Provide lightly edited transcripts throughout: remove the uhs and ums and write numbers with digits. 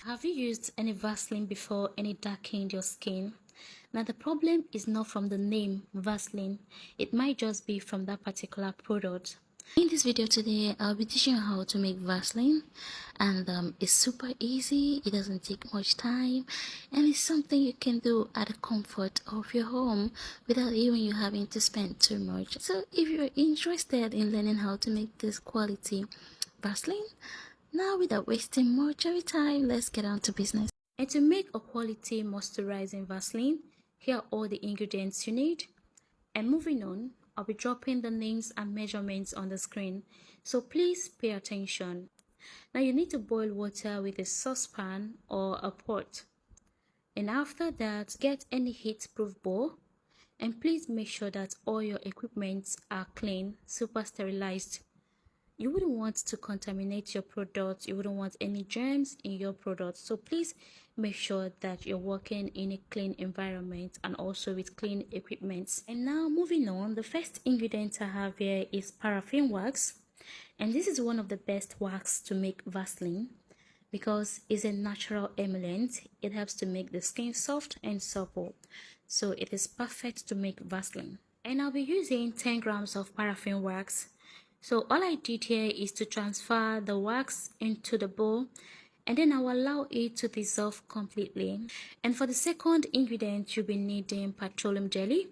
Have you used any Vaseline before and it darkened your skin? Now the problem is not from the name Vaseline, it might just be from that particular product. In this video today, I'll be teaching you how to make Vaseline, and it's super easy, it doesn't take much time, and it's something you can do at the comfort of your home without even you having to spend too much. So if you're interested in learning how to make this quality Vaseline, now without wasting much of your time, let's get on to business. And to make a quality moisturizing Vaseline, here are all the ingredients you need. And moving on, I'll be dropping the names and measurements on the screen, so please pay attention. Now you need to boil water with a saucepan or a pot. And after that, get any heat-proof bowl, and please make sure that all your equipment are clean, super sterilized. You wouldn't want to contaminate your product, you wouldn't want any germs in your product, so please make sure that you're working in a clean environment and also with clean equipment. And now moving on, the first ingredient I have here is paraffin wax, and this is one of the best wax to make Vaseline because it's a natural emulsion. It helps to make the skin soft and supple, so it is perfect to make Vaseline. And I'll be using 10 grams of paraffin wax. So all I did here is to transfer the wax into the bowl, and then I'll allow it to dissolve completely. And for the second ingredient, you'll be needing petroleum jelly.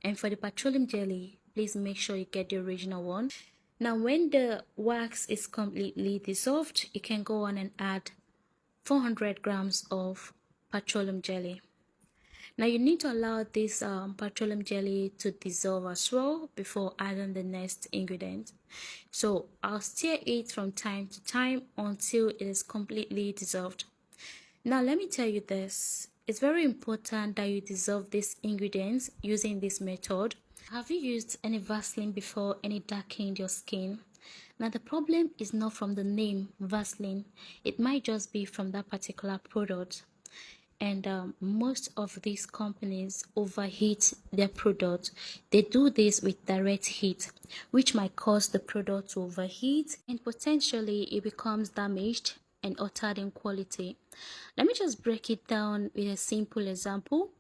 And for the petroleum jelly, please make sure you get the original one. Now when the wax is completely dissolved, you can go on and add 400 grams of petroleum jelly. Now you need to allow this petroleum jelly to dissolve as well before adding the next ingredient. So I'll stir it from time to time until it is completely dissolved. Now let me tell you this, it's very important that you dissolve these ingredients using this method. Have you used any Vaseline before and it darkened your skin? Now the problem is not from the name Vaseline, it might just be from that particular product. And most of these companies overheat their product. They do this with direct heat, which might cause the product to overheat and potentially it becomes damaged and altered in quality. Let me just break it down with a simple example.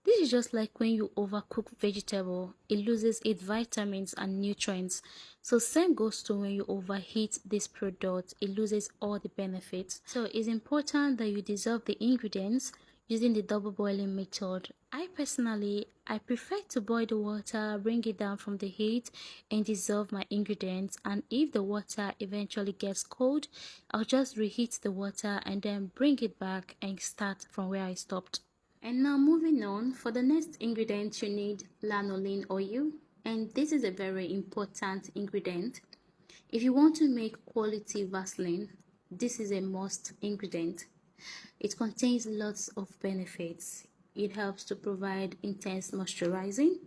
This is just like when you overcook vegetable, it loses its vitamins and nutrients. So same goes to when you overheat this product, it loses all the benefits. So it's important that you dissolve the ingredients using the double boiling method. I prefer to boil the water, bring it down from the heat and dissolve my ingredients, and if the water eventually gets cold, I'll just reheat the water and then bring it back and start from where I stopped. And now moving on, for the next ingredient you need lanolin oil, and this is a very important ingredient. If you want to make quality Vaseline, this is a must ingredient. It contains lots of benefits. It helps to provide intense moisturizing.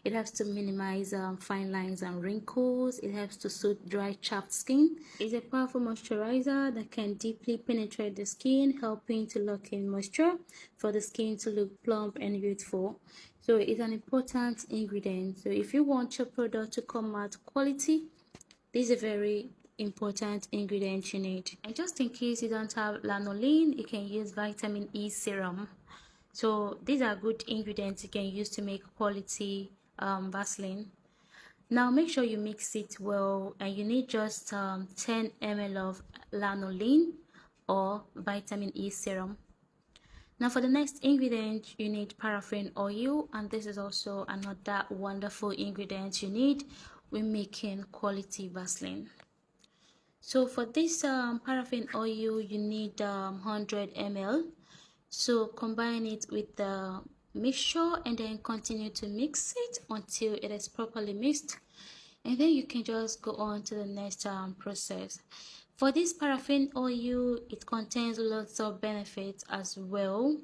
It helps to minimize fine lines and wrinkles. It helps to soothe dry, chapped skin. It's a powerful moisturizer that can deeply penetrate the skin, helping to lock in moisture for the skin to look plump and youthful. So it's an important ingredient. So if you want your product to come out quality, this is a very important ingredient you need. And just in case you don't have lanolin, you can use vitamin E serum. So these are good ingredients you can use to make quality Vaseline. Now make sure you mix it well, and you need just 10 ml of lanolin or vitamin E serum. Now for the next ingredient, you need paraffin oil, and this is also another wonderful ingredient you need when making quality Vaseline. So for this paraffin oil, you need 100 ml. So combine it with the mixture and then continue to mix it until it is properly mixed, and then you can just go on to the next process. For this paraffin oil, it contains lots of benefits as well.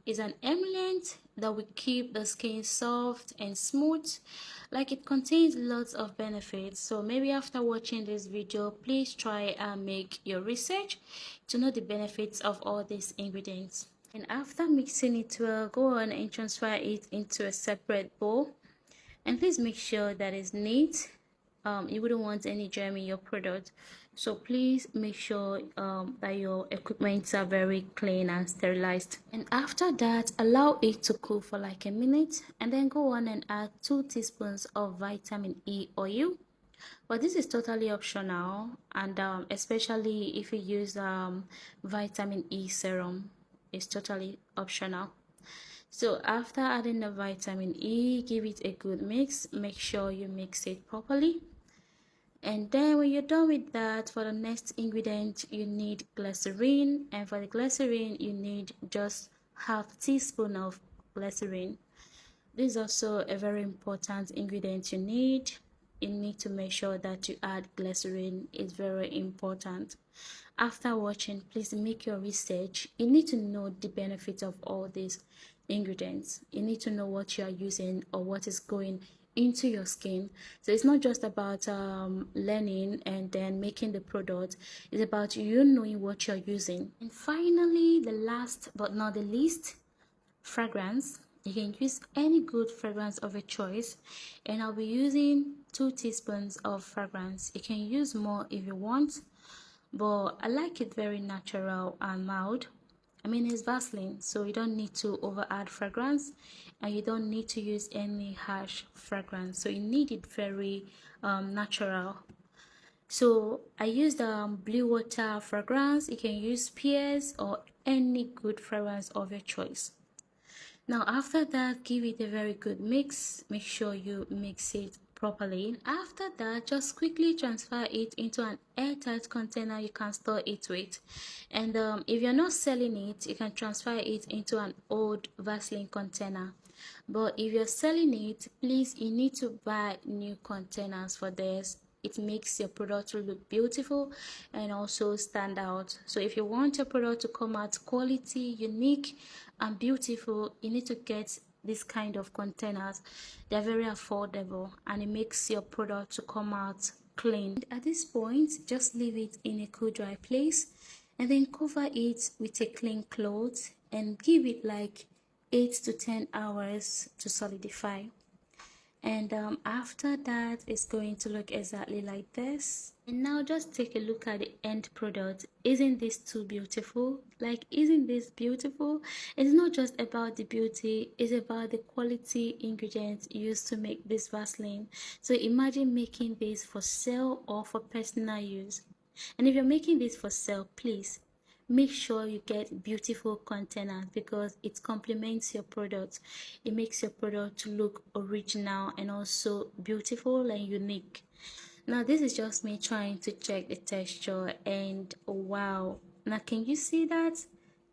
It's an emollient that will keep the skin soft and smooth. Like, it contains lots of benefits. So maybe after watching this video, please try and make your research to know the benefits of all these ingredients. And after mixing it well, go on and transfer it into a separate bowl, and please make sure that it's neat. You wouldn't want any germ in your product. So please make sure that your equipment are very clean and sterilized. And after that, allow it to cool for like a minute, and then go on and add 2 teaspoons of vitamin E oil. But this is totally optional, and especially if you use vitamin E serum, it's totally optional. So after adding the vitamin E, give it a good mix. Make sure you mix it properly. And then when you're done with that, for the next ingredient, you need glycerin. And for the glycerin, you need just half teaspoon of glycerin. This is also a very important ingredient you need. You need to make sure that you add glycerin. It's very important. After watching, please make your research. You need to know the benefits of all these ingredients. You need to know what you are using or what is going into your skin. So it's not just about learning and then making the product. It's about you knowing what you're using. And finally, the last but not the least, fragrance. You can use any good fragrance of your choice, and I'll be using 2 teaspoons of fragrance. You can use more if you want, but I like it very natural and mild. I mean, it's Vaseline, so you don't need to over add fragrance, and you don't need to use any harsh fragrance, so you need it very natural. So I used blue water fragrance. You can use pears or any good fragrance of your choice. Now after that, give it a very good mix. Make sure you mix it properly. After that, just quickly transfer it into an airtight container you can store it with. And if you're not selling it, you can transfer it into an old Vaseline container. But if you're selling it, please, you need to buy new containers for this. It makes your product to look beautiful and also stand out. So if you want your product to come out quality, unique and beautiful, you need to get this kind of containers. They're very affordable and it makes your product to come out clean. At this point, just leave it in a cool dry place and then cover it with a clean cloth and give it like 8 to 10 hours to solidify. And after that, it's going to look exactly like this. And now just take a look at the end product. Isn't this too beautiful? Like, isn't this beautiful? It's not just about the beauty, it's about the quality ingredients used to make this Vaseline. So imagine making this for sale or for personal use. And if you're making this for sale, please make sure you get beautiful containers because it complements your product. It makes your product look original and also beautiful and unique. Now this is just me trying to check the texture, and wow, now can you see that?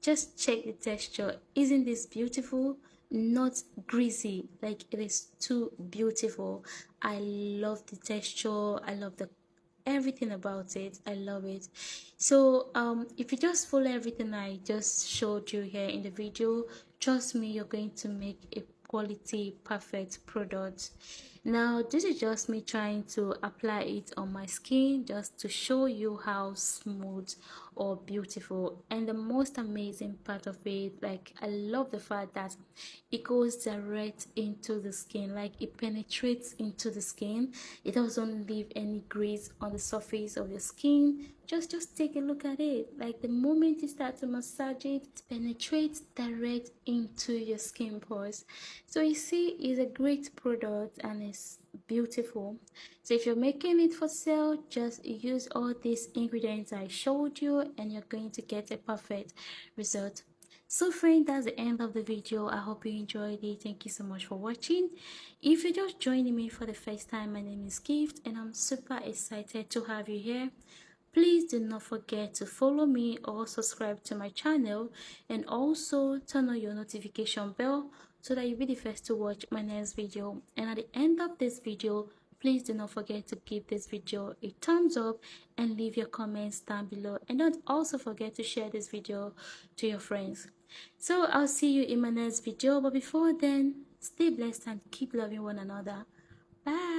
Just check the texture. Isn't this beautiful? Not greasy, like it is too beautiful. I love the texture, I love the everything about it. I love it. So if you just follow everything I just showed you here in the video, trust me, you're going to make a quality perfect product. Now this is just me trying to apply it on my skin just to show you how smooth or beautiful. And the most amazing part of it, like, I love the fact that it goes direct into the skin, like it penetrates into the skin. It doesn't leave any grease on the surface of your skin. Just take a look at it. Like the moment you start to massage it, it penetrates direct into your skin pores. So you see, it's a great product and it's beautiful. So if you're making it for sale, just use all these ingredients I showed you and you're going to get a perfect result. So friend, that's the end of the video. I hope you enjoyed it. Thank you so much for watching. If you're just joining me for the first time, my name is Gift and I'm super excited to have you here. Please do not forget to follow me or subscribe to my channel, and also turn on your notification bell so that you'll be the first to watch my next video. And at the end of this video, please do not forget to give this video a thumbs up and leave your comments down below, and don't also forget to share this video to your friends. So I'll see you in my next video, but before then, stay blessed and keep loving one another. Bye.